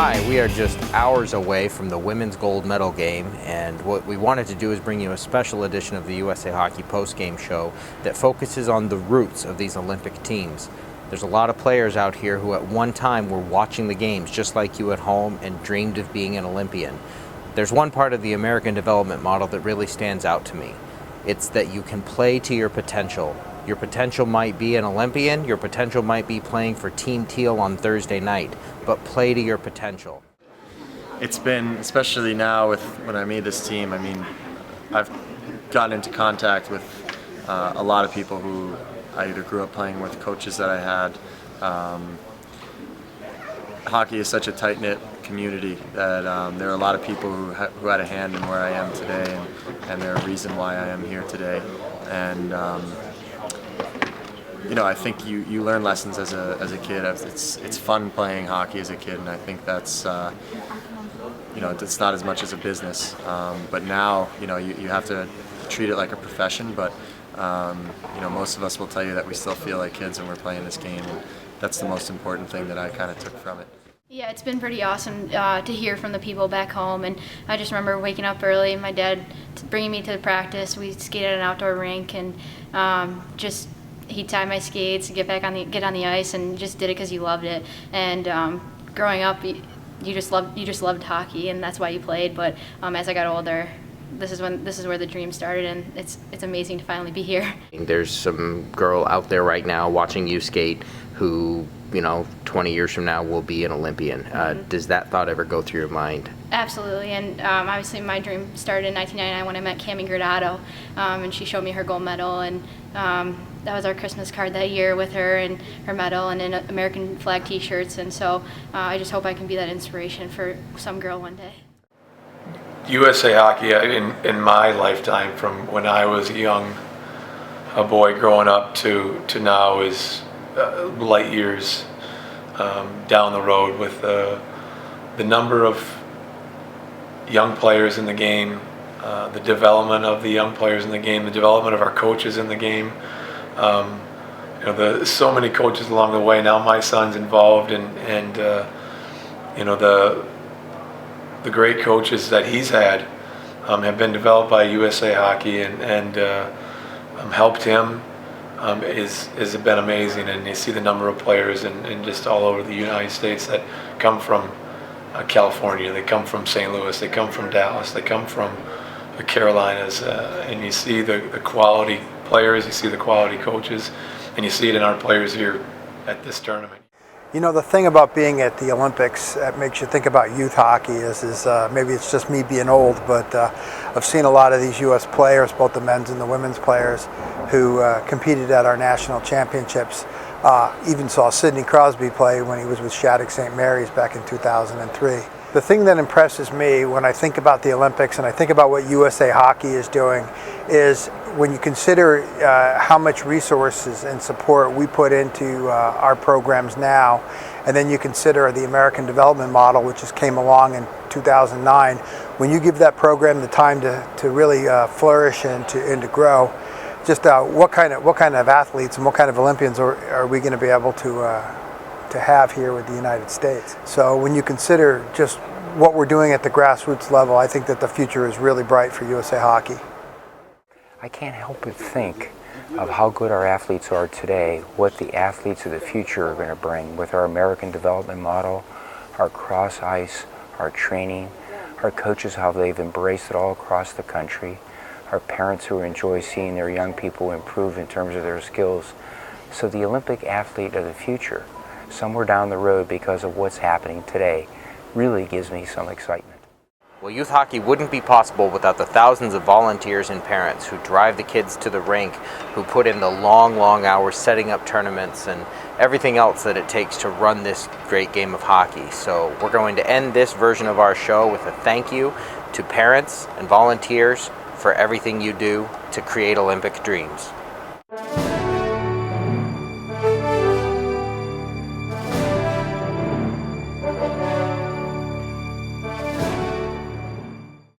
Hi, we are just hours away from the women's gold medal game, and what we wanted to do is bring you a special edition of the USA Hockey post-game show that focuses on the roots of these Olympic teams. There's a lot of players out here who at one time were watching the games just like you at home and dreamed of being an Olympian. There's one part of the American development model that really stands out to me. It's that you can play to your potential. Your potential might be an Olympian, your potential might be playing for Team Teal on Thursday night, but play to your potential. It's been, especially now when I made this team, I mean, I've gotten into contact with a lot of people who I either grew up playing with, coaches that I had. Hockey is such a tight-knit community that there are a lot of people who had a hand in where I am today, and they're a reason why I am here today. And you know, I think you learn lessons as a kid. It's fun playing hockey as a kid, and I think that's you know, it's not as much as a business. But now, you know, you have to treat it like a profession. But you know, most of us will tell you that we still feel like kids when we're playing this game, and that's the most important thing that I kind of took from it. Yeah, it's been pretty awesome to hear from the people back home, and I just remember waking up early and my dad bringing me to the practice. We skated at an outdoor rink, and just he'd tie my skates, get on the ice, and just did it because you loved it. And growing up, you just loved hockey, and that's why you played. But as I got older, this is where the dream started, and it's amazing to finally be here. There's some girl out there right now watching you skate who, you know, 20 years from now will be an Olympian. Does that thought ever go through your mind? Absolutely, and obviously my dream started in 1999 when I met Cami Gradato, and she showed me her gold medal, and that was our Christmas card that year with her and her medal and an American flag t-shirts, and so I just hope I can be that inspiration for some girl one day. USA Hockey in my lifetime, from when I was a boy growing up to now, is light years down the road with the number of young players in the game, the development of the young players in the game, the development of our coaches in the game. You know, so many coaches along the way. Now my son's involved, and you know, the great coaches that he's had have been developed by USA Hockey, and helped him. Has been amazing, and you see the number of players and just all over the United States that come from California, they come from St. Louis, they come from Dallas, they come from the Carolinas, and you see the quality players, you see the quality coaches, and you see it in our players here at this tournament. You know, the thing about being at the Olympics that makes you think about youth hockey is maybe it's just me being old, but I've seen a lot of these U.S. players, both the men's and the women's players, who competed at our national championships. Even saw Sidney Crosby play when he was with Shattuck St. Mary's back in 2003. The thing that impresses me when I think about the Olympics and I think about what USA Hockey is doing is when you consider how much resources and support we put into our programs now, and then you consider the American development model, which just came along in 2009, when you give that program the time to really flourish and to grow, just what kind of athletes and what kind of Olympians are we going to be able to have here with the United States. So when you consider just what we're doing at the grassroots level, I think that the future is really bright for USA Hockey. I can't help but think of how good our athletes are today, what the athletes of the future are going to bring with our American development model, our cross ice, our training, our coaches, how they've embraced it all across the country, our parents who enjoy seeing their young people improve in terms of their skills. So the Olympic athlete of the future, somewhere down the road because of what's happening today, really gives me some excitement. Well, youth hockey wouldn't be possible without the thousands of volunteers and parents who drive the kids to the rink, who put in the long hours setting up tournaments and everything else that it takes to run this great game of hockey. So we're going to end this version of our show with a thank you to parents and volunteers for everything you do to create Olympic dreams.